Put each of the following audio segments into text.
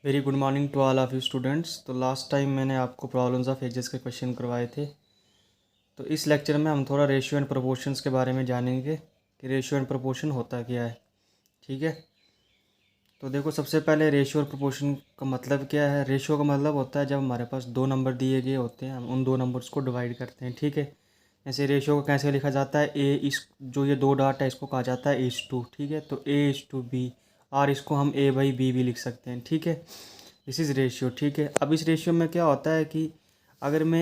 Very good morning to all of you students. तो last time मैंने आपको problems of ages के question करवाए थे। तो इस लेक्चर में हम थोड़ा रेशियो एंड प्रोपोर्शंस के बारे में जानेंगे कि रेशियो एंड प्रोपोर्शन होता क्या है। ठीक है, तो देखो सबसे पहले रेशियो और प्रोपोर्शन का मतलब क्या है। रेशियो का मतलब होता है जब हमारे पास दो नंबर दिए गए होते हैं, हम उन दो नंबर्स को डिवाइड करते हैं। ठीक है, ऐसे रेशियो को कैसे लिखा जाता है, ए इस जो ये दो डाट है इसको कहा जाता है एस टू। ठीक है, तो ए इस टू बी, और इसको हम ए बाई बी भी लिख सकते हैं। ठीक है, दिस इज़ रेशियो। ठीक है, अब इस रेशियो में क्या होता है कि अगर मैं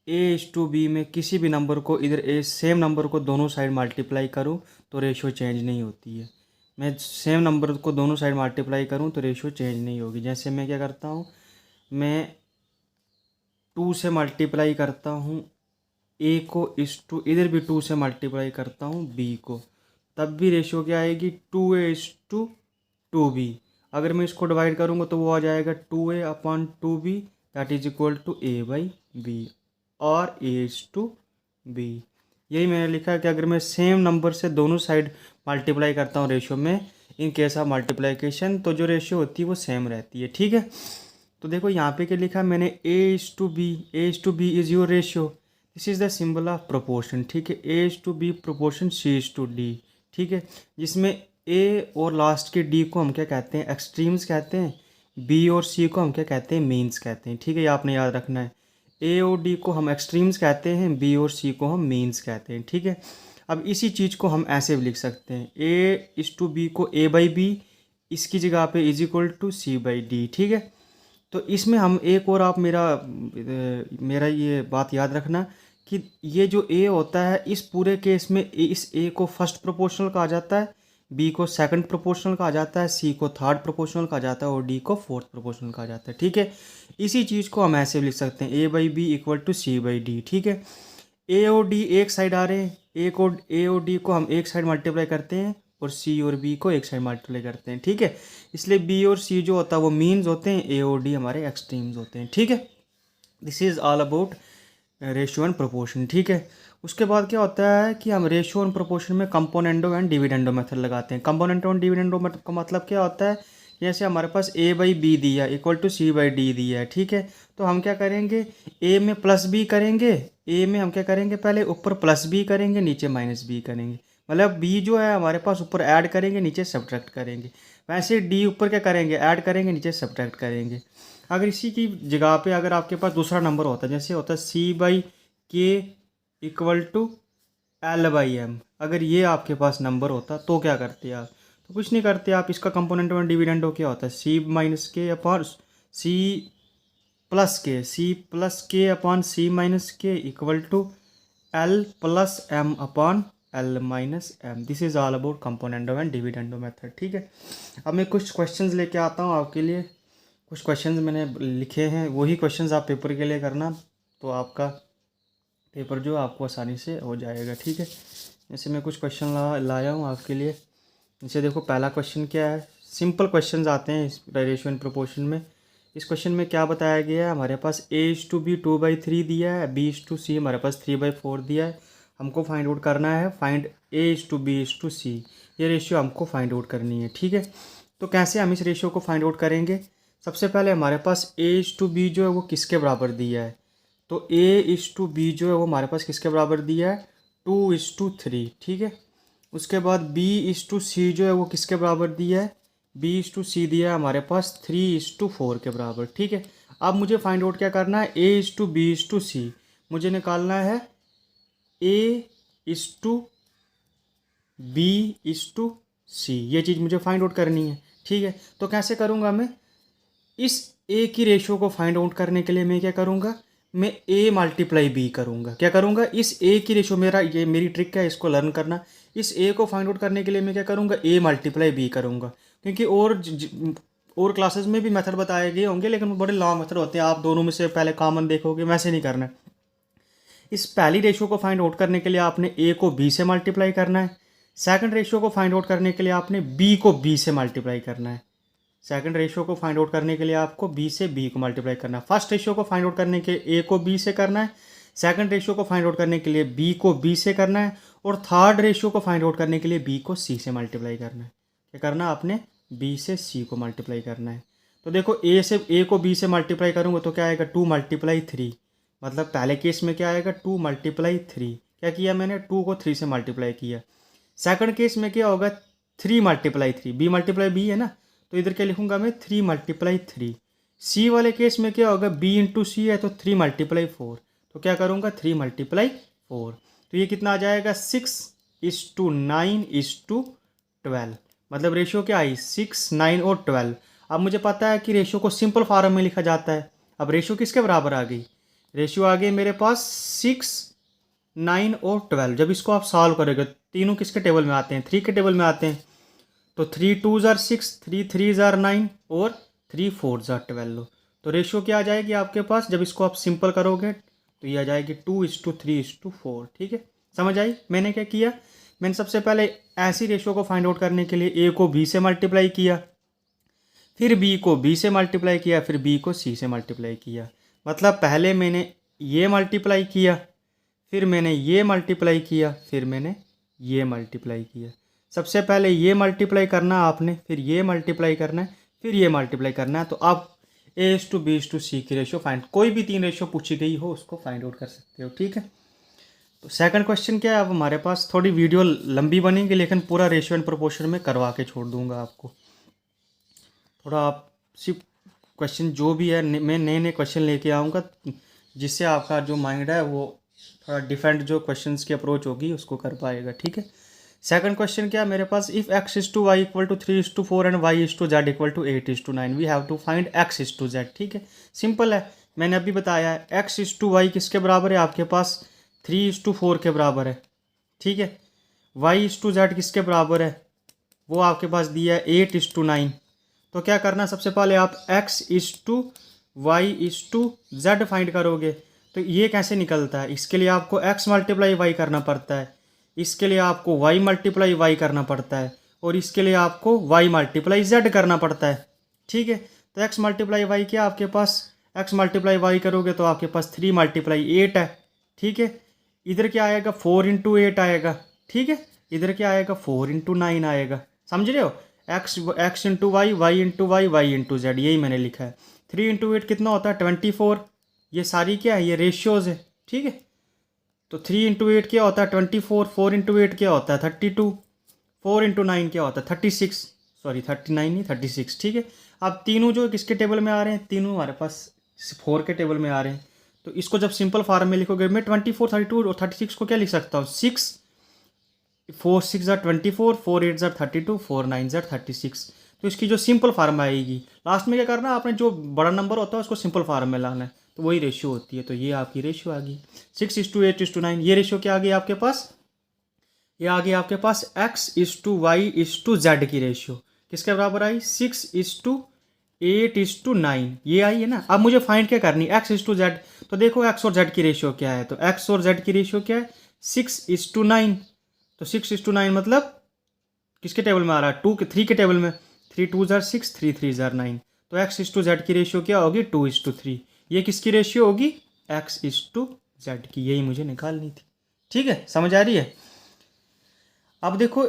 ए इस टू बी में किसी भी नंबर को इधर ए सेम नंबर को दोनों साइड मल्टीप्लाई करूं तो रेशियो चेंज नहीं होती है। मैं सेम नंबर को दोनों साइड मल्टीप्लाई करूं तो रेशियो चेंज नहीं होगी। जैसे मैं क्या करता हूं, मैं टू से मल्टीप्लाई करता हूं ए को, इस टू इधर भी टू से मल्टीप्लाई करता हूं बी को, तब भी रेशियो क्या आएगी, टू ए इस टू टू बी। अगर मैं इसको डिवाइड करूँगा तो वो आ जाएगा two A upon two B, that is equal to A by B, और ए इज टू बी। यही मैंने लिखा है कि अगर मैं सेम नंबर से दोनों साइड मल्टीप्लाई करता हूँ रेशियो में, इन केस ऑफ मल्टीप्लिकेशन, तो जो रेशियो होती है वो सेम रहती है। ठीक है, तो देखो यहाँ पे क्या लिखा मैंने, A is to B, A is to B is your ratio, this is the symbol of proportion. ठीक है, A is to B proportion C is to D. ठीक है, जिसमें ए और लास्ट के डी को हम क्या कहते हैं, एक्सट्रीम्स कहते हैं। बी और सी को हम क्या कहते हैं, मीन्स कहते हैं। ठीक है, ये आपने याद रखना है, ए और डी को हम एक्सट्रीम्स कहते हैं, बी और सी को हम मीन्स कहते हैं। ठीक है, अब इसी चीज़ को हम ऐसे भी लिख सकते हैं, ए इज टू बी को ए बाई बी, इसकी जगह पे is equal to C by D. ठीक है, तो इसमें हम एक और, आप मेरा ये बात याद रखना कि ये जो ए होता है इस पूरे केस में इस ए को फर्स्ट प्रोपोर्शनल कहा जाता है, बी को सेकंड प्रोपोर्शनल कहा जाता है, सी को थर्ड प्रोपोर्शनल कहा जाता है, और डी को फोर्थ प्रोपोर्शनल कहा जाता है। ठीक है, इसी चीज़ को हम ऐसे लिख सकते हैं, A by B equal to C by D. ठीक है, ए और डी एक साइड आ रहे हैं, ए और डी को हम एक साइड मल्टीप्लाई करते हैं और सी और बी को एक साइड मल्टीप्लाई करते हैं। ठीक है, इसलिए बी और सी जो होता है वो मीन्स होते हैं, ए और डी हमारे एक्सट्रीम्स होते हैं। ठीक है, this is all about ratio and proportion. ठीक है, उसके बाद क्या होता है कि हम रेशियो एंड प्रोपोर्शन में कंपोनेंडो एंड डिविडेंडो मेथड लगाते हैं। कंपोनेंडो एंड डिविडेंडो का मतलब क्या होता है, जैसे हमारे पास ए बाई बी दिया है equal to C by D दिया है। ठीक है, तो हम क्या करेंगे, ए में प्लस बी करेंगे, ए में हम क्या करेंगे, पहले ऊपर प्लस बी करेंगे, नीचे माइनस बी करेंगे। मतलब बी जो है हमारे पास ऊपर ऐड करेंगे, नीचे सब्ट्रैक्ट करेंगे। वैसे डी ऊपर क्या करेंगे, ऐड करेंगे, नीचे सब्ट्रैक्ट करेंगे। अगर इसी की जगह पे अगर आपके पास दूसरा नंबर होता है, जैसे होता है C by K equal to L by M, अगर ये आपके पास नंबर होता तो क्या करते आप, तो कुछ नहीं करते आप, इसका कंपोनेंट वन डिविडेंडो क्या होता है, C minus K upon C plus K upon C minus K equal to L plus M upon L minus M. This is all about componendo and dividendo method. ठीक है, अब मैं कुछ questions लेके आता हूँ आपके लिए। कुछ क्वेश्चंस मैंने लिखे हैं, वही क्वेश्चंस आप पेपर के लिए करना, तो आपका पेपर जो आपको आसानी से हो जाएगा। ठीक है, जैसे मैं कुछ क्वेश्चन लाया हूँ आपके लिए। जैसे देखो पहला क्वेश्चन क्या है, सिंपल क्वेश्चंस आते हैं इस रेशियो एंड प्रोपोर्शन में। इस क्वेश्चन में क्या बताया गया है, हमारे पास A is to B two by three दिया है, बी इज टू सी हमारे पास थ्री बाई फोर दिया है। हमको फाइंड आउट करना है, find A is to B is to C, ये रेशियो हमको फाइंड आउट करनी है। ठीक है, तो कैसे हम इस रेशियो को फाइंड आउट करेंगे, सबसे पहले हमारे पास ए इज टू बी जो है वो किसके बराबर दिया है, तो ए इज टू बी जो है वो हमारे पास किसके बराबर दिया है, टू इज टू थ्री। ठीक है, उसके बाद बी इज टू सी जो है वो किसके बराबर दिया है, बी इज टू सी दिया है हमारे पास थ्री इज टू फोर के बराबर। ठीक है, अब मुझे फाइंड आउट क्या करना है, A is to B is to C, मुझे निकालना है A is to B is to C, ये चीज़ मुझे फाइंड आउट करनी है। ठीक है, तो कैसे करूँगा मैं, इस ए की रेशियो को फाइंड आउट करने के लिए मैं क्या करूँगा, मैं ए मल्टीप्लाई बी करूँगा। क्या करूँगा, इस ए की रेशियो, ये मेरी ट्रिक है, इसको लर्न करना। इस ए को फाइंड आउट करने के लिए मैं क्या करूँगा, ए मल्टीप्लाई बी करूँगा, क्योंकि और क्लासेस में भी मेथड बताए गए होंगे, लेकिन वो बड़े लॉन्ग मेथड होते हैं, आप दोनों में से पहले कॉमन देखोगे, वैसे नहीं करना है। इस पहली रेशियो को फाइंड आउट करने के लिए आपने ए को बी से मल्टीप्लाई करना है, सेकंड रेशियो को फाइंड आउट करने के लिए आपने बी को बी से मल्टीप्लाई करना है। सेकंड रेशियो को फाइंड आउट करने के लिए आपको बी से बी को मल्टीप्लाई करना है। फर्स्ट रेशियो को फाइंड आउट करने के ए को बी से करना है, सेकंड रेशियो को फाइंड आउट करने के लिए बी को बी से करना है, और थर्ड रेशियो को फाइंड आउट करने के लिए बी को सी से मल्टीप्लाई करना है। क्या करना है आपने, बी से सी को मल्टीप्लाई करना है। तो देखो ए को बी से मल्टीप्लाई करूँगा तो क्या आएगा 2 × 3, मतलब पहले केस में क्या आएगा 2 × 3, क्या किया मैंने 2 को 3 से मल्टीप्लाई किया। सेकंड केस में क्या होगा 3 × 3, बी मल्टीप्लाई बी है ना, तो इधर क्या लिखूंगा मैं 3 × 3। सी वाले केस में क्या होगा बी इंटू सी है तो 3 × 4, तो क्या करूँगा 3 × 4, तो ये कितना आ जाएगा 6:9:12, मतलब रेशियो क्या आई 6, 9 और 12। अब मुझे पता है कि रेशियो को सिंपल फॉर्म में लिखा जाता है। अब रेशियो किसके बराबर आ गई, रेशियो आ गई मेरे पास 6, 9 और 12। जब इसको आप सॉल्व करोगे तीनों किसके टेबल में आते हैं 3 के टेबल में आते हैं, तो 3 2 ज़ार 6, 3 3 ज़ार 9 और 3 4 ज़ार 12। तो रेशियो क्या आ जाएगी आपके पास, जब इसको आप सिंपल करोगे तो ये आ जाएगी 2:3:4। ठीक है, समझ आई। मैंने क्या किया, मैंने सबसे पहले ऐसी रेशियो को फाइंड आउट करने के लिए ए को बी से मल्टीप्लाई किया, फिर बी को बी से मल्टीप्लाई किया, फिर बी को सी से मल्टीप्लाई किया। मतलब पहले मैंने ये मल्टीप्लाई किया, फिर मैंने ये मल्टीप्लाई किया, फिर मैंने ये मल्टीप्लाई किया। सबसे पहले ये मल्टीप्लाई करना आपने, फिर ये मल्टीप्लाई करना है, फिर ये मल्टीप्लाई करना है। तो आप A/B/C की रेशियो फाइंड, कोई भी 3 रेशियो पूछी गई हो उसको फाइंड आउट कर सकते हो। ठीक है, तो सेकंड क्वेश्चन क्या है, अब हमारे पास थोड़ी वीडियो लंबी बनेगी लेकिन पूरा रेशियो एंड प्रोपोर्शन में करवा के छोड़ दूंगा आपको। थोड़ा आप सिर्फ क्वेश्चन जो भी है मैं नए नए क्वेश्चन लेके आऊँगा, जिससे आपका जो माइंड है वो थोड़ा डिफरेंट जो क्वेश्चंस की अप्रोच होगी उसको कर पाएगा। ठीक है, सेकंड क्वेश्चन क्या है मेरे पास, if x/y = 3:4 and y/z = 8:9 we have to find x/z। ठीक है, सिंपल है, मैंने अभी बताया है x/y किसके बराबर है आपके पास 3:4 के बराबर है। ठीक है, y/z किसके बराबर है, वो आपके पास दिया है 8:9। तो क्या करना, सबसे पहले आप x/y/z फाइंड करोगे, तो ये कैसे निकलता है, इसके लिए आपको x × y करना पड़ता है, इसके लिए आपको y × y करना पड़ता है, और इसके लिए आपको y × z करना पड़ता है। ठीक है, तो x × y क्या आपके पास, x × y करोगे तो आपके पास 3 × 8 है। ठीक है, इधर क्या आएगा 4 × 8 आएगा। ठीक है, इधर क्या आएगा 4 × 9 आएगा। समझ रहे हो, x × y, y × y, y × z, यही मैंने लिखा है। 3 × 8 कितना होता है 24। ये सारी क्या है, ये रेशियोज है। ठीक है, तो 3 × 8 क्या होता है 24, 4 × 8 क्या होता है 32, 4 × 9 क्या होता है 36, सॉरी 39 नहीं 36। ठीक है, अब तीनों जो किसके टेबल में आ रहे हैं, तीनों हमारे पास 4 के टेबल में आ रहे हैं। तो इसको जब सिंपल फॉर्म में लिखोगे, मैं 24, 32 और 36 को क्या लिख सकता हूँ 6, 4 6 ज़ार 24, 4 8 ज़ार 32, 4 9 ज़ार 36। तो इसकी जो सिंपल फार्म आएगी, लास्ट में क्या करना है आपने, जो बड़ा नंबर होता है उसको सिंपल फार्म में लाना है, तो वही रेशियो होती है। तो ये आपकी रेशियो आ गई 6:8:9। ये रेशियो क्या आ गई आपके पास, ये आ गई आपके पास x/y/z की रेशियो किसके बराबर आई 6:8:9, ये आई है ना। अब मुझे फाइंड क्या करनी x/z, तो देखो x और z की रेशियो क्या है, तो x और z की रेशियो क्या है 6:9। तो 6:9 मतलब किसके टेबल में आ रहा है 3 के टेबल में, 3 2 ज़ार 6, 3 3 ज़ार 9। तो x/z की रेशियो क्या होगी 2:3। ये किसकी रेशियो होगी x/z की, यही मुझे निकालनी थी। ठीक है, समझ आ रही है। अब देखो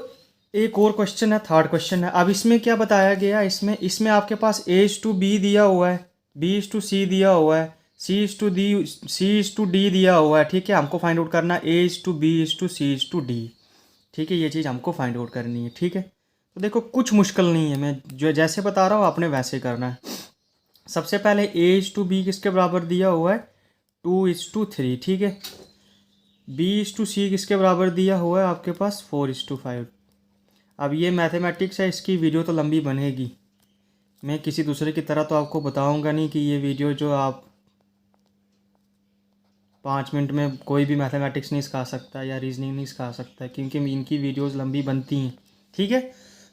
एक और क्वेश्चन है, थर्ड क्वेश्चन है। अब इसमें क्या बताया गया है, इसमें आपके पास A/B दिया हुआ है, B/C दिया हुआ है, C/D दिया हुआ है। ठीक है, हमको फाइंड आउट करना A/B/C/D। ठीक है, ये चीज़ हमको फाइंड आउट करनी है। ठीक है, तो देखो कुछ मुश्किल नहीं है, मैं जो जैसे बता रहा हूँ आपने वैसे करना है। सबसे पहले A/B किसके बराबर दिया हुआ है 2:3। ठीक है, B/C किसके बराबर दिया हुआ है आपके पास 4:5। अब ये मैथमेटिक्स है, इसकी वीडियो तो लंबी बनेगी, मैं किसी दूसरे की तरह तो आपको बताऊंगा नहीं कि ये वीडियो जो आप 5 मिनट में कोई भी मैथमेटिक्स नहीं सिखा सकता या रीजनिंग नहीं सिखा सकता, क्योंकि इनकी वीडियोस लंबी बनती हैं। ठीक है,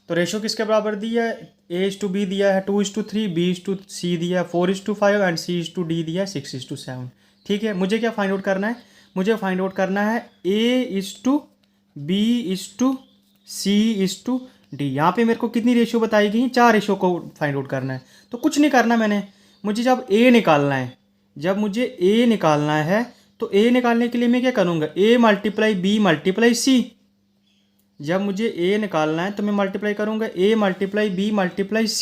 तो रेशो किसके बराबर दिया है A/B दिया है 2:3, B/C दिया है 4:5 एंड C/D दिया है 6:7। ठीक है, मुझे क्या फाइंड आउट करना है, मुझे फाइंड आउट करना है A/B/C/D। यहाँ पे मेरे को कितनी रेशियो बताई गई, 4 रेशियो को फाइंड आउट करना है। तो कुछ नहीं करना मैंने, मुझे जब A निकालना है, जब मुझे A निकालना है तो A निकालने के लिए मैं क्या करूँगा A × B × C। जब मुझे A निकालना है तो मैं मल्टीप्लाई करूँगा A × B × C।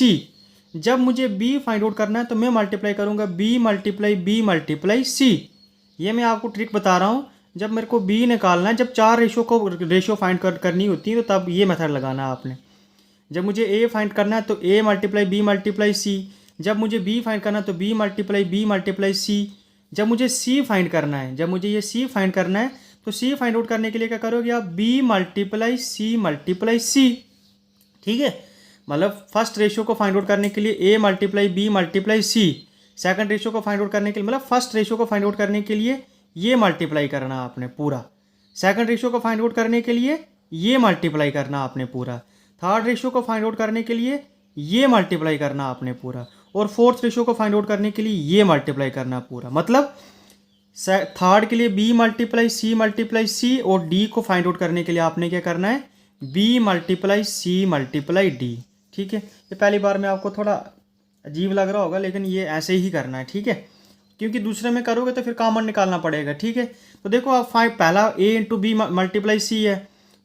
जब मुझे बी फाइंड आउट करना है तो मैं मल्टीप्लाई करूँगा बी मल्टीप्लाई सी। ये मैं आपको ट्रिक बता रहा हूँ। जब मेरे को बी निकालना है, जब 4 रेशियो फाइंड करनी होती है तो तब ये मेथड लगाना है आपने। जब मुझे ए फाइंड करना है तो ए मल्टीप्लाई सी। जब मुझे बी फाइंड करना है तो बी मल्टीप्लाई सी। जब मुझे सी फाइंड करना है, जब मुझे ये सी फाइंड करना है तो सी फाइंड आउट करने के लिए क्या करोगे आप, बी मल्टीप्लाई सी। ठीक है, मतलब फर्स्ट रेशियो को फाइंड आउट करने के लिए ए मल्टीप्लाई सी। सेकंड रेशियो को फाइंड आउट करने के लिए, मतलब फर्स्ट रेशियो को फाइंड आउट करने के लिए ये मल्टीप्लाई करना आपने पूरा। सेकंड रेशियो को फाइंड आउट करने के लिए ये मल्टीप्लाई करना आपने पूरा। थर्ड रेशियो को फाइंड आउट करने के लिए ये मल्टीप्लाई करना आपने पूरा। और फोर्थ रेशियो को फाइंड आउट करने के लिए ये मल्टीप्लाई करना पूरा। मतलब थर्ड के लिए बी मल्टीप्लाई सी और डी को फाइंड आउट करने के लिए आपने क्या करना है, बी मल्टीप्लाई डी। ठीक है, ये पहली बार में आपको थोड़ा अजीब लग रहा होगा, लेकिन ये ऐसे ही करना है। ठीक है, क्योंकि दूसरे में करोगे तो फिर कॉमन निकालना पड़ेगा। ठीक है, तो देखो आप पहला ए इंटू बी मल्टीप्लाई सी है,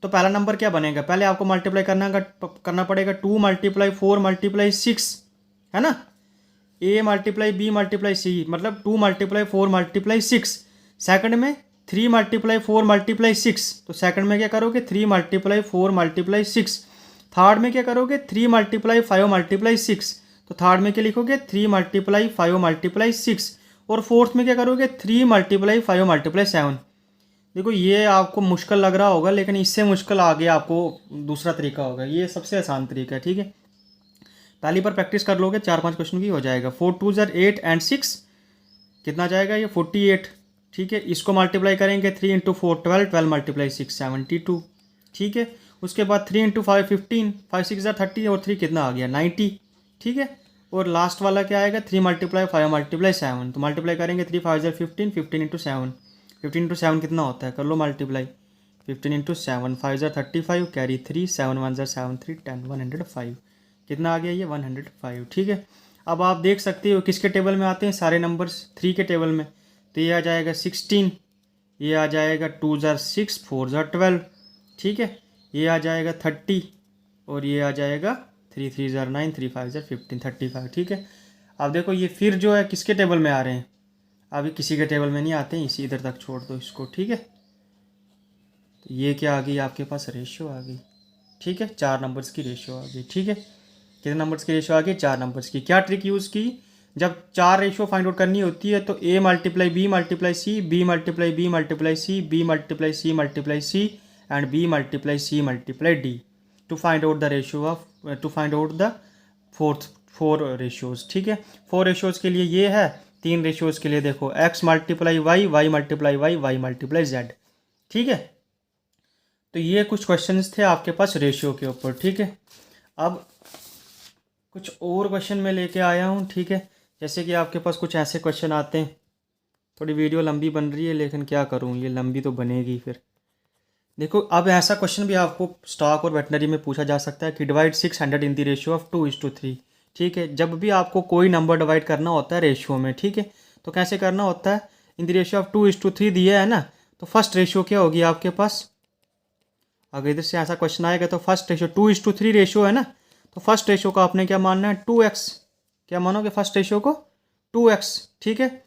तो पहला नंबर क्या बनेगा, पहले आपको मल्टीप्लाई करना पड़ेगा 2 मल्टीप्लाई 4 मल्टीप्लाई 6, है ना। ए मल्टीप्लाई बी मल्टीप्लाई सी मतलब 2 मल्टीप्लाई 4 मल्टीप्लाई 6। सेकंड में 3 मल्टीप्लाई 4 मल्टीप्लाई 6, तो सेकंड में क्या करोगे 3 मल्टीप्लाई 4 मल्टीप्लाई 6। थर्ड में क्या करोगे 3 मल्टीप्लाई 5 मल्टीप्लाई 6, तो थर्ड में क्या लिखोगे 3 मल्टीप्लाई 5 मल्टीप्लाई 6। और फोर्थ में क्या करोगे 3 मल्टीप्लाई 5 मल्टीप्लाई 7। देखो ये आपको मुश्किल लग रहा होगा, लेकिन इससे मुश्किल आगे आपको दूसरा तरीका होगा, ये सबसे आसान तरीका है। ठीक है, पहली बार प्रैक्टिस कर लोगे 4-5 क्वेश्चन की हो जाएगा। 4 2 8 एंड 6 कितना जाएगा, ये 48। ठीक है, इसको मल्टीप्लाई करेंगे 3 इंटू 4 12, 12 मल्टीप्लाई 6 72। ठीक है, उसके बाद 3 इंटू 5 15, 5 6 30 और 3 कितना आ गया 90। ठीक है, और लास्ट वाला क्या आएगा 3 मल्टीप्लाई 5 मल्टीप्लाई 7, तो मल्टीप्लाई करेंगे 3 5 15, 15 इंटू 7, 15 इंटू 7 कितना होता है, कर लो मल्टीप्लाई। 15 इंटू 7 5 35 कैरी 3 7 1 7 3 10 105 कितना आ गया ये 105। ठीक है, अब आप देख सकते हो किसके टेबल में आते हैं सारे नंबर्स, 3 के टेबल में। तो ये आ जाएगा 16, ये आ जाएगा 2 6 4 12। ठीक है, ये आ जाएगा 30 और ये आ जाएगा 3 3 9 3 5 15 35। ठीक है, अब देखो ये फिर जो है किसके टेबल में आ रहे हैं, अभी किसी के टेबल में नहीं आते हैं, इसी इधर तक छोड़ दो इसको। ठीक है, तो ये क्या आ गई आपके पास रेशियो आ गई। ठीक है, 4 नंबर्स की रेशियो आ गई। ठीक है, कितने नंबर्स की रेशियो आ गई, 4 नंबर्स की। क्या ट्रिक यूज़ की, जब 4 रेशियो फाइंड आउट करनी होती है तो A multiply C, B multiply C, B multiply C and B multiply D to find out the ratio of to find out the four ratios. ठीक है, 4 रेशियोज़ के लिए ये है, 3 रेशियोज़ के लिए देखो X multiply Y multiply Z. ठीक है, तो ये कुछ क्वेश्चंस थे आपके पास रेशियो के ऊपर। ठीक है, अब कुछ और क्वेश्चन मैं लेके आया हूँ। ठीक है, जैसे कि आपके पास कुछ ऐसे क्वेश्चन आते हैं, थोड़ी वीडियो लंबी बन रही है लेकिन क्या करूँ, ये लंबी तो बनेगी फिर। देखो अब ऐसा क्वेश्चन भी आपको स्टॉक और वेटनरी में पूछा जा सकता है कि divide 600 in the ratio of 2:3। ठीक है, जब भी आपको कोई नंबर डिवाइड करना होता है रेशियो में, ठीक है, तो कैसे करना होता है, इन द रेशियो ऑफ 2:3 दिया है ना, तो फर्स्ट रेशियो क्या होगी आपके पास, अगर इधर से ऐसा क्वेश्चन आएगा तो फर्स्ट रेशियो 2:3 रेशियो है ना, तो फर्स्ट रेशियो को आपने क्या मानना है 2x, क्या मानोगे फर्स्ट रेशियो को 2x। ठीक है,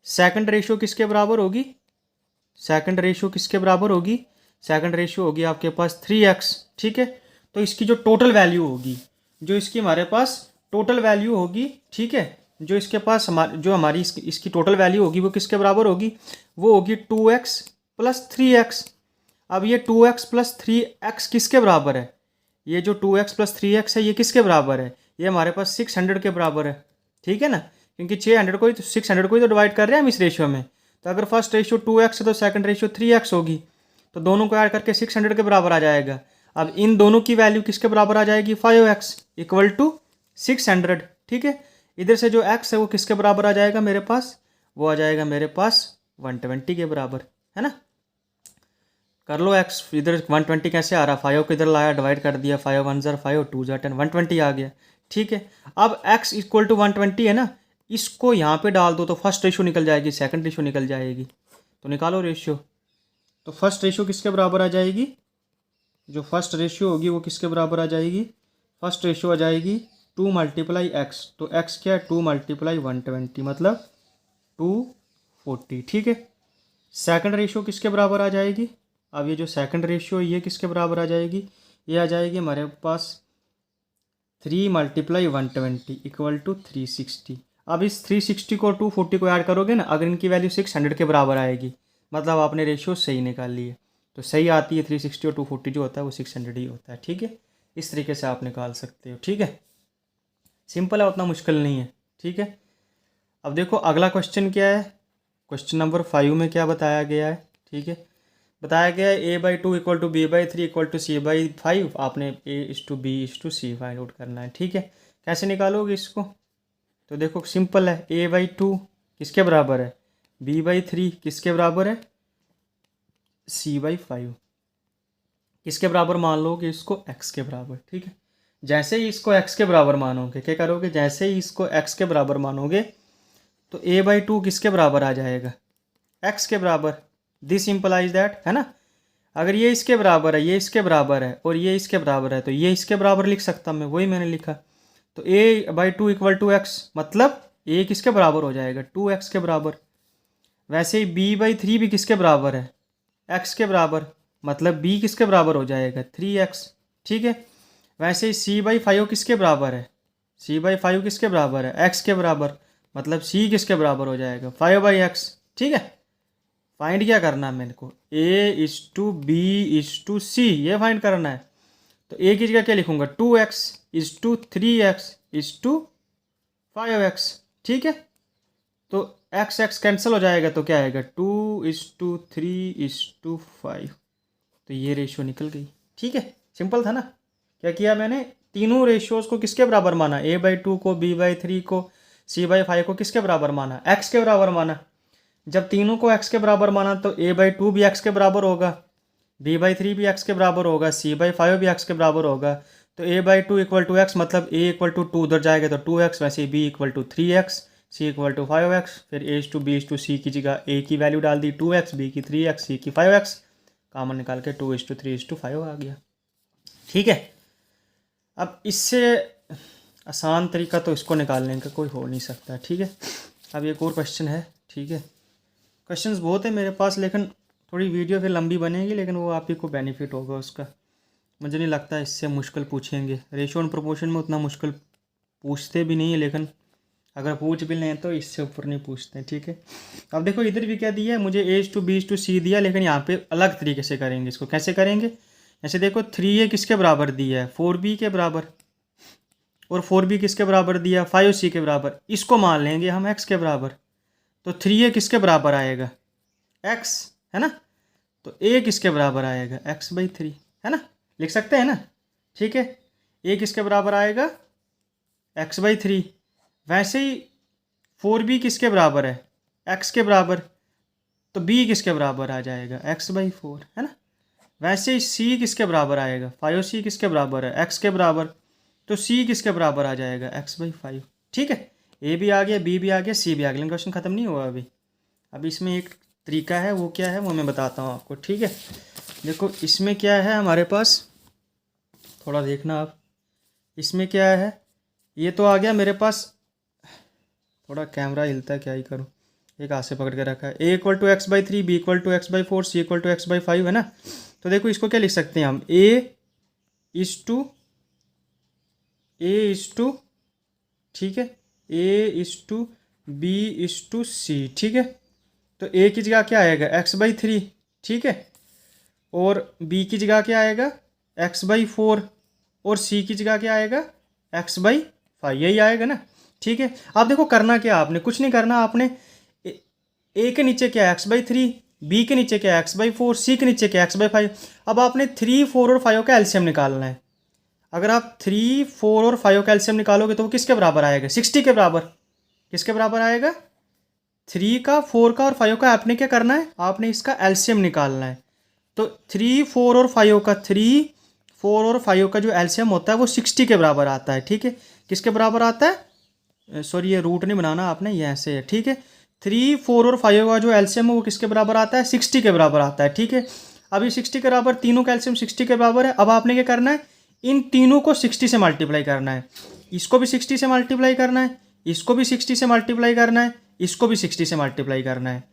सेकंड रेशियो किसके बराबर होगी, सेकंड रेशियो किसके बराबर होगी, सेकंड रेशियो होगी आपके पास 3x। ठीक है, तो इसकी जो टोटल वैल्यू होगी, जो इसकी हमारे पास टोटल वैल्यू होगी, ठीक है, जो इसके पास हमारी इसकी टोटल वैल्यू होगी वो किसके बराबर होगी, वो होगी 2x प्लस 3x। अब ये 2x प्लस 3x किसके बराबर है, ये जो 2x प्लस 3x है ये किसके बराबर है, ये हमारे पास 600 के बराबर है। ठीक है ना, क्योंकि 600 को ही तो 600 को ही तो डिवाइड कर रहे हैं हम इस रेशियो में। तो अगर फर्स्ट रेशियो 2x है तो सेकंड रेशियो 3x होगी, तो दोनों को ऐड करके 600 के बराबर आ जाएगा। अब इन दोनों की वैल्यू किसके बराबर आ जाएगी 5x इक्वल टू 600। ठीक है, इधर से जो x है वो किसके बराबर आ जाएगा मेरे पास, वो आ जाएगा मेरे पास 120 के बराबर, है ना। कर लो x, इधर 120 कैसे आ रहा, 5 को इधर लाया डिवाइड कर दिया, 5 1 ज़र 5 2 ज़र 10 120 आ गया। ठीक है, अब x इक्वल टू 120 है ना, इसको यहाँ पे डाल दो तो फर्स्ट रेशियो निकल जाएगी, सेकंड रेशियो निकल जाएगी, तो निकालो रेशियो। तो फर्स्ट रेशियो किसके बराबर आ जाएगी, जो फर्स्ट रेशियो होगी वो किसके बराबर आ जाएगी, फर्स्ट रेशियो आ जाएगी 2 मल्टीप्लाई x, तो x क्या है 2 मल्टीप्लाई 120 मतलब 240, ठीक है। सेकंड रेशियो किसके बराबर आ जाएगी, अब ये जो सेकंड रेशियो ये किसके बराबर आ जाएगी, ये आ जाएगी हमारे पास 3 मल्टीप्लाई 120 इक्वल टू 360। अब इस 360 को 240 को ऐड करोगे ना, अगर इनकी वैल्यू 600 के बराबर आएगी मतलब आपने रेशियो सही निकाल ली है। तो सही आती है 360 और 240 जो होता है वो 600 ही होता है, ठीक है। इस तरीके से आप निकाल सकते हो, ठीक है। सिंपल है, उतना मुश्किल नहीं है, ठीक है। अब देखो अगला क्वेश्चन क्या है, क्वेश्चन नंबर 5 में क्या बताया गया है, ठीक है। बताया गया है a/2 equal to b/3 equal to c/5। आपने a/b/c फाइंड आउट करना है, ठीक है। कैसे निकालोगे इसको, तो देखो सिंपल है, a/2 किसके बराबर है, b/3 किसके बराबर है, c/5 किसके बराबर मान लोगे इसको, x के बराबर, ठीक है। जैसे ही इसको x के बराबर मानोगे क्या करोगे, जैसे ही इसको x के बराबर मानोगे तो a/2 किसके बराबर आ जाएगा, x के बराबर। दिस इम्प्लाइज दैट, है ना, अगर ये इसके बराबर है, ये इसके बराबर है और ये इसके बराबर है तो ये इसके बराबर लिख सकता मैं, वही मैंने लिखा। तो a/2 इक्वल टू x मतलब a किसके बराबर हो जाएगा, 2x के बराबर। वैसे ही b/3 भी किसके बराबर है, x के बराबर, मतलब b किसके बराबर हो जाएगा, 3x, ठीक है। वैसे ही c/5 किसके बराबर है, c/5 किसके बराबर है, x के बराबर, मतलब c किसके बराबर हो जाएगा, 5/x, ठीक है। फाइंड क्या करना है मेरे को, a/b/c ये फाइंड करना है। तो a की जगह क्या लिखूंगा, 2x/3x/5x, ठीक है। तो x कैंसिल हो जाएगा तो क्या आएगा, 2:3:5। तो ये रेशियो निकल गई, ठीक है। सिंपल था ना। क्या किया मैंने, तीनों रेशियोज को किसके बराबर माना, a/2 को, b/3 को, c/5 को किसके बराबर माना, x के बराबर माना। जब तीनों को x के बराबर माना तो a/2 भी x के बराबर होगा, b/3 भी x के बराबर होगा, c/5 भी x के बराबर होगा। तो a/2 इक्वल टू x मतलब a इक्वल टू 2 उधर जाएगा तो 2x, वैसे b equal to 3x, c equal to 5x। फिर a/b/c की जगह a की वैल्यू डाल दी 2x, b की 3x, c की 5x, कॉमन निकाल के 2:3:5 आ गया, ठीक है। अब इससे आसान तरीका तो इसको निकालने का कोई हो नहीं सकता, ठीक है। अब एक और क्वेश्चन है, ठीक है। क्वेश्चंस बहुत है मेरे पास लेकिन थोड़ी वीडियो फिर लंबी बनेगी, लेकिन वो आप ही को बेनिफिट होगा उसका। मुझे नहीं लगता इससे मुश्किल पूछेंगे, रेशियो एंड प्रोपोर्शन में उतना मुश्किल पूछते भी नहीं है, लेकिन अगर पूछ भी लें तो इससे ऊपर नहीं पूछते, ठीक है। अब देखो इधर भी क्या दिया है, मुझे a/b/c दिया, लेकिन यहाँ पे अलग तरीके से करेंगे इसको। कैसे करेंगे, ऐसे देखो 3a किसके बराबर दिया है, 4b के बराबर, और 4b किसके बराबर दिया, 5c के बराबर। इसको मान लेंगे हम x के बराबर, तो 3a किसके बराबर आएगा, x, है ना। तो a किसके बराबर आएगा, x/3, है ना, लिख सकते हैं ना, ठीक है। a किसके बराबर आएगा, x/3। वैसे ही 4b किसके बराबर है, x के बराबर, तो b किसके बराबर आ जाएगा, x/4, है ना। वैसे ही c किसके बराबर आएगा, 5c किसके बराबर है, x के बराबर, तो c किसके बराबर आ जाएगा, x/5, ठीक है। a भी आ गया, b भी आ गया, c भी आ गया, लेकिन क्वेश्चन ख़त्म नहीं हुआ अभी। अब इसमें एक तरीका है, वो क्या है वो मैं बताता हूँ आपको, ठीक है। देखो इसमें क्या है हमारे पास, थोड़ा देखना आप, इसमें क्या है, ये तो आ गया मेरे पास, थोड़ा कैमरा हिलता है क्या ही करूँ, एक हाथ से पकड़ के रखा है। a equal to x/3, b equal to x/4, c equal to x/5, है ना। तो देखो इसको क्या लिख सकते हैं हम, a/, ठीक है, a/b/c, ठीक है। तो a की जगह क्या आएगा, x/3, ठीक है, और b की जगह क्या आएगा, x/4, और c की जगह क्या आएगा, x/5, यही आएगा ना, ठीक है। आप देखो करना क्या, आपने कुछ नहीं करना, आपने a के नीचे क्या है, x/3, b के नीचे क्या है, x/4, c के नीचे क्या है, x/5। अब आपने 3, 4 और 5 का एलसीएम निकालना है। अगर आप 3, 4 और 5 का एलसीएम निकालोगे तो वो किसके बराबर आएगा, 60 के बराबर। किसके बराबर आएगा, 3 का, 4 का और 5 का। आपने क्या करना है, आपने इसका एलसीएम निकालना है। तो 3, 4 और 5 का, 3, 4 और 5 का जो एलसीएम होता है वो 60 के बराबर आता है, ठीक है। किसके बराबर आता है, सॉरी ये रूट नहीं बनाना आपने, ये ऐसे है, ठीक है। 3, 4 और 5 का जो एलसीएम है वो किसके बराबर आता है, 60 के बराबर आता है, ठीक है। अब ये 60 के बराबर, तीनों का एलसीएम 60 के बराबर है। अब आपने क्या करना है, इन तीनों को 60 से मल्टीप्लाई करना है। इसको भी 60 से मल्टीप्लाई करना है, इसको भी 60 से मल्टीप्लाई करना है, इसको भी 60 से मल्टीप्लाई करना है।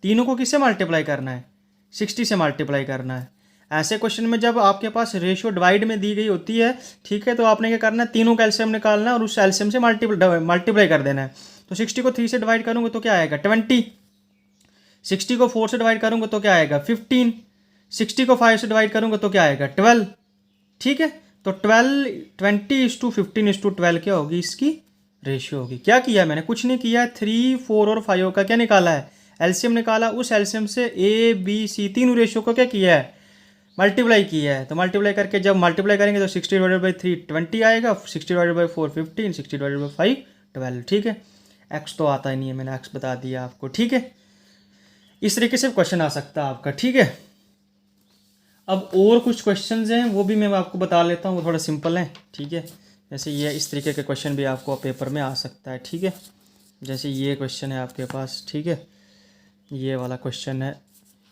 तीनों को किससे मल्टीप्लाई करना है? 60 से मल्टीप्लाई करना है। ऐसे क्वेश्चन में जब आपके पास रेशियो डिवाइड में दी गई होती है, ठीक है, तो आपने क्या करना है, तीनों का एलसीएम निकालना है और उस एलसीएम से मल्टीप्लाई कर देना है। तो 60 को 3 से डिवाइड करूँगा तो क्या आएगा? 20। 60 को 4 से डिवाइड करूँगा तो क्या आएगा? 15। 60 को 5 से डिवाइड करूँगा तो क्या आएगा? 12। ठीक है, तो 20:15:12 क्या होगी? इसकी रेशियो होगी। क्या किया मैंने? कुछ नहीं किया। 3, 4 और 5 का क्या निकाला है? एलसीएम निकाला। उस एलसीएम से ए बी सी तीनों रेशियो को क्या किया है? मल्टीप्लाई किया है। तो मल्टीप्लाई करके जब मल्टीप्लाई करेंगे तो 60/3 20 आएगा, 60/4 15, 60/5 12। ठीक है, एक्स तो आता ही नहीं है, मैंने एक्स बता दिया आपको। ठीक है, इस तरीके से क्वेश्चन आ सकता है आपका। ठीक है, अब और कुछ क्वेश्चंस हैं वो भी मैं आपको बता लेता हूँ, वो थोड़ा सिंपल है। ठीक है, जैसे ये इस तरीके के क्वेश्चन भी आपको पेपर में आ सकता है। ठीक है, जैसे ये क्वेश्चन है आपके पास। ठीक है, ये वाला क्वेश्चन है,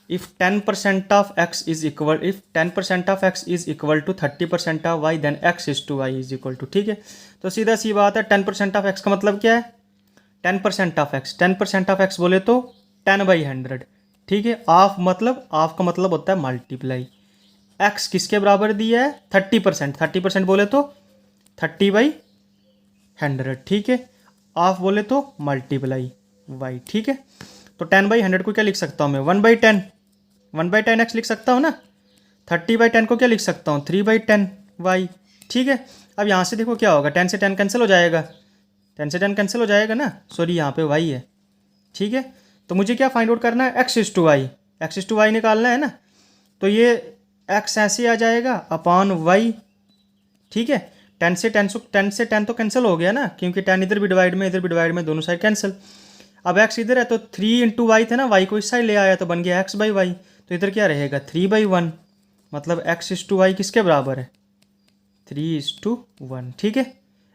if 10% of x is equal if 10% of x is equal to 30% of y then x is to y is equal to. ठीक है, तो सीधा सी बात है, 10% ऑफ x का मतलब क्या है? 10% ऑफ x, 10% ऑफ x बोले तो 10/100। ठीक है, ऑफ का मतलब होता है मल्टीप्लाई। x किसके बराबर दिया है? 30%। 30% बोले तो 30/100। ठीक है, ऑफ बोले तो मल्टीप्लाई y। ठीक है, तो 10/100 को क्या लिख सकता हूँ मैं? 1/10। 1/10x लिख सकता हूँ ना। 30/10 को क्या लिख सकता हूँ? 3/10y। ठीक है, अब यहाँ से देखो क्या होगा, 10 से 10 कैंसिल हो जाएगा, 10 से 10 कैंसिल हो जाएगा ना, सॉरी यहाँ पे y है। ठीक है, तो मुझे क्या फाइंड आउट करना है? x is to Y, x is to Y निकालना है ना। तो ये x ऐसे आ जाएगा अपॉन y। ठीक है, 10 से 10 तो कैंसिल हो गया ना, क्योंकि 10 इधर भी डिवाइड में, इधर भी डिवाइड में, दोनों साइड कैंसिल। अब x इधर है तो 3 × y थे ना, y को इस साइड ले आया तो बन गया x/y। तो इधर क्या रहेगा? 3/1, मतलब x इज टू वाई किसके बराबर है? 3:1। ठीक है,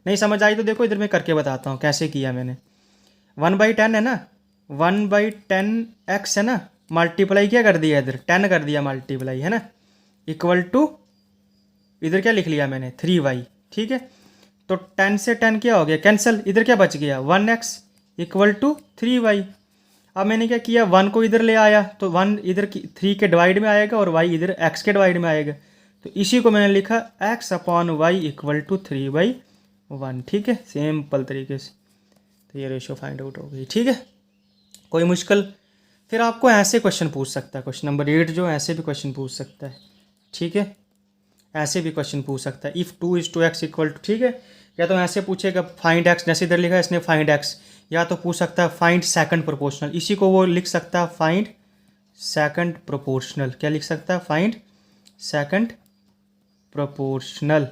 नहीं समझ आई तो देखो इधर मैं करके बताता हूँ कैसे किया मैंने। 1/10 है ना, 1/10x है ना, मल्टीप्लाई क्या कर दिया? इधर 10 कर दिया मल्टीप्लाई, है ना, इक्वल टू इधर क्या लिख लिया मैंने? 3y। ठीक है, तो 10 से 10 क्या हो गया? कैंसिल। इधर क्या बच गया? 1x equal to 3y। अब मैंने क्या किया? 1 को इधर ले आया तो 1 इधर 3 के डिवाइड में आएगा और y इधर x के डिवाइड में आएगा, तो इसी को मैंने लिखा x/y इक्वल टू 3/1। ठीक है, सिंपल तरीके से। तो ये रेशियो फाइंड आउट हो गई। ठीक है, कोई मुश्किल? फिर आपको ऐसे क्वेश्चन पूछ सकता है, क्वेश्चन नंबर 8 जो ऐसे भी क्वेश्चन पूछ सकता है। ठीक है, ऐसे भी क्वेश्चन पूछ सकता है, इफ़ 2:x इक्वल टू। ठीक है, या तो ऐसे पूछेगा फाइंड x, जैसे इधर लिखा है इसने फाइंड x, या तो पूछ सकता है फाइंड सेकंड प्रोपोर्शनल, इसी को वो लिख सकता है फाइंड सेकंड प्रोपोर्शनल। क्या लिख सकता है? Find second proportional.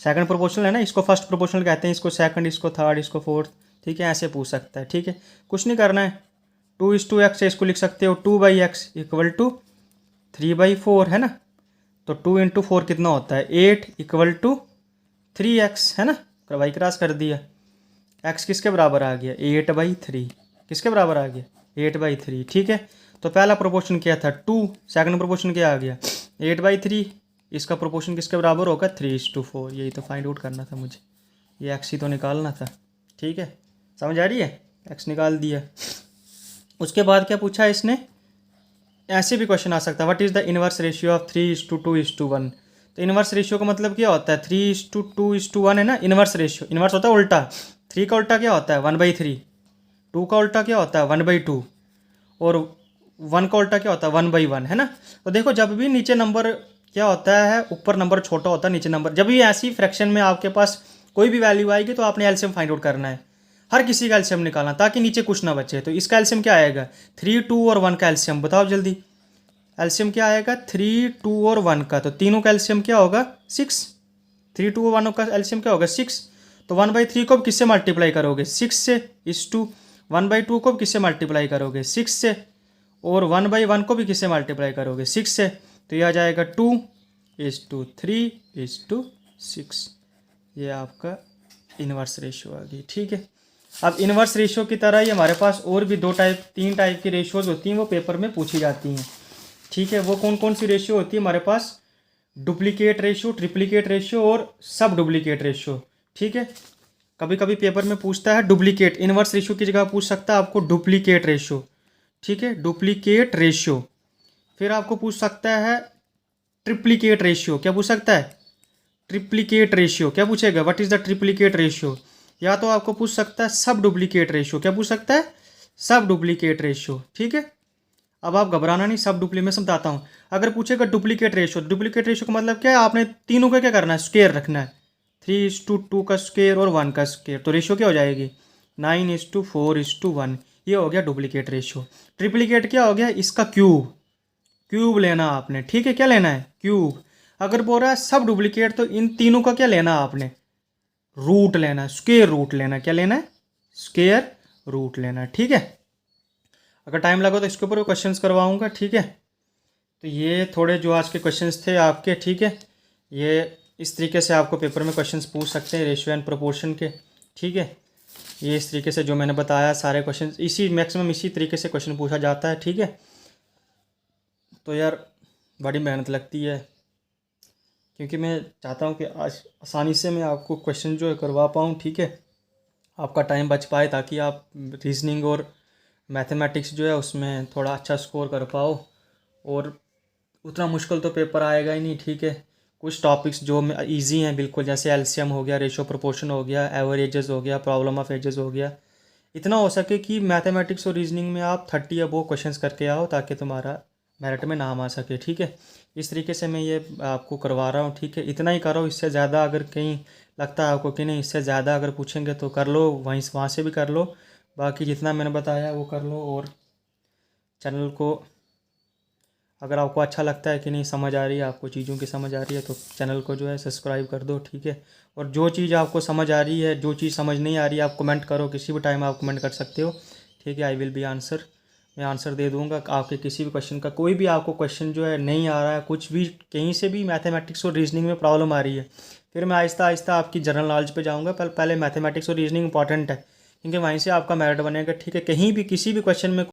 Second proportional है ना, इसको फर्स्ट प्रोपोर्शनल कहते हैं, इसको सेकंड, इसको थर्ड, इसको फोर्थ। ठीक है, ऐसे पूछ सकता है। ठीक है, कुछ नहीं करना है, 2:x है, इसको लिख सकते हो 2/x इक्वल टू 3/4, है ना। तो 2 × 4 कितना होता है? 8 इक्वल टू 3x, है ना, वाई क्रॉस कर दिया। x किसके बराबर आ गया? 8/3। किसके बराबर आ गया? 8/3। ठीक है, तो पहला प्रोपोर्शन क्या था? 2। सेकंड प्रोपोर्शन क्या आ गया? 8/3। इसका प्रोपोर्शन किसके बराबर होगा? 3:4। यही तो फाइंड आउट करना था मुझे, ये x ही तो निकालना था। ठीक है, समझ आ रही है? x निकाल दिया। उसके बाद क्या पूछा इसने? ऐसे भी क्वेश्चन आ सकता है, what is the inverse ratio of 3:2:1। तो इनवर्स रेशियो का मतलब क्या होता है? 3:2:1 है ना इनवर्स रेशियो। इनवर्स होता है उल्टा। 3 का उल्टा क्या होता है? 1/3। 2 का उल्टा क्या होता है? 1/2। और 1 का उल्टा क्या होता है? 1/1, है ना। तो देखो जब भी नीचे नंबर क्या होता है, ऊपर नंबर छोटा होता है, नीचे नंबर, जब भी ऐसी फ्रैक्शन में आपके पास कोई भी वैल्यू आएगी तो आपने एलसीएम फाइंड आउट करना है, हर किसी का एलसीएम निकालना, ताकि नीचे कुछ ना बचे। तो इसका एलसीएम क्या आएगा? 3, 2 और 1 का एलसीएम बताओ जल्दी। एलसीएम क्या आएगा? 3, 2 और 1 का, तो तीनों का एलसीएम क्या होगा? 6। 3, 2 और 1 का एलसीएम क्या होगा? 6। तो 1/3 को किससे मल्टीप्लाई करोगे? 6 से। इस 2 1/2 को किससे मल्टीप्लाई करोगे? 6 से। और 1/1 को भी किससे मल्टीप्लाई करोगे? 6 से। तो यह आ जाएगा 2:3:6। ये आपका इनवर्स रेशियो आ गई। ठीक है, अब इनवर्स रेशियो की तरह ही हमारे पास और भी 3 टाइप की रेशियोज होती हैं, वो पेपर में पूछी जाती हैं। ठीक है, वो कौन कौन सी रेशियो होती है हमारे पास? डुप्लीकेट रेशियो, ट्रिप्लीकेट रेशियो और सब डुप्लीकेट रेशियो। ठीक है, कभी कभी पेपर में पूछता है डुप्लीकेट, इनवर्स रेशियो की जगह पूछ सकता है आपको डुप्लीकेट रेशियो, ठीक है, डुप्लीकेट रेशियो। फिर आपको पूछ सकता है ट्रिप्लीकेट रेशियो, क्या पूछ सकता है, ट्रिप्लीकेट रेशियो, क्या पूछेगा, what is the triplicate ratio. या तो आपको पूछ सकता है सब डुप्लीकेट रेशियो, क्या पूछ सकता है, सब डुप्लीकेट रेशियो, ठीक है। अब आप घबराना नहीं, सब डुप्ली मैं समझाता हूँ। अगर पूछेगा डुप्लीकेट रेशियो, डुप्लीकेट रेशियो का मतलब क्या है, आपने तीनों का क्या करना है, स्क्वायर रखना है, 3:2 का स्क्वायर और 1 का स्क्वायर, तो रेशियो क्या हो जाएगी, 9:4:1, ये हो गया डुप्लीकेट रेशियो। ट्रिप्लीकेट क्या हो गया, इसका क्यूब, क्यूब लेना आपने, ठीक है, क्या लेना है, क्यूब। अगर बोल रहा है सब डुप्लीकेट, तो इन तीनों का क्या लेना है आपने, रूट लेना है, स्क्वायर रूट लेना है, क्या लेना है, स्क्वायर रूट लेना है, ठीक है। अगर टाइम लगा तो इसके ऊपर क्वेश्चंस करवाऊंगा, ठीक है। तो ये थोड़े जो आज के क्वेश्चंस थे आपके, ठीक है, ये इस तरीके से आपको पेपर में क्वेश्चंस पूछ सकते हैं रेशियो एंड प्रोपोर्शन के, ठीक है। ये इस तरीके से जो मैंने बताया सारे क्वेश्चन इसी मैक्सिमम इसी तरीके से क्वेश्चन पूछा जाता है, ठीक है। तो यार बड़ी मेहनत लगती है, क्योंकि मैं चाहता हूँ कि आज आसानी से मैं आपको क्वेश्चन जो है करवा पाऊँ, ठीक है, आपका टाइम बच पाए, ताकि आप रीजनिंग और मैथमेटिक्स जो है उसमें थोड़ा अच्छा स्कोर कर पाओ। और उतना मुश्किल तो पेपर आएगा ही नहीं, ठीक है। कुछ टॉपिक्स जो इजी हैं बिल्कुल, जैसे एलसीएम हो गया, रेशियो प्रोपोर्शन हो गया, एवरेजेस हो गया, प्रॉब्लम ऑफ एजेस हो गया, इतना हो सके कि मैथमेटिक्स और रीजनिंग में आप 30 अबोव क्वेश्चंस करके आओ, ताकि तुम्हारा मेरिट में नाम आ सके, ठीक है। इस तरीके से मैं ये आपको करवा रहा हूँ, ठीक है। इतना ही करो, इससे ज़्यादा अगर कहीं लगता है आपको कि नहीं इससे ज़्यादा अगर पूछेंगे तो कर लो, वहाँ से भी कर लो, बाकी जितना मैंने बताया वो कर लो। और चैनल को अगर आपको अच्छा लगता है कि नहीं समझ आ रही है, आपको चीज़ों की समझ आ रही है, तो चैनल को जो है सब्सक्राइब कर दो, ठीक है। और जो चीज़ आपको समझ आ रही है, जो चीज़ समझ नहीं आ रही है, आप कमेंट करो, किसी भी टाइम आप कमेंट कर सकते हो, ठीक है। आई विल बी आंसर, मैं आंसर दे दूंगा आपके किसी भी क्वेश्चन का। कोई भी आपको क्वेश्चन जो है नहीं आ रहा है, कुछ भी कहीं से भी मैथमेटिक्स और रीजनिंग में प्रॉब्लम आ रही है, फिर मैं आहिस्ता आहिस्ता आपकी जनरल नॉलेज पे जाऊँगा। पहले मैथमेटिक्स और रीजनिंग इंपॉर्टेंट है, क्योंकि वहीं से आपका मेरिट बनेगा, ठीक है। कहीं भी किसी भी क्वेश्चन में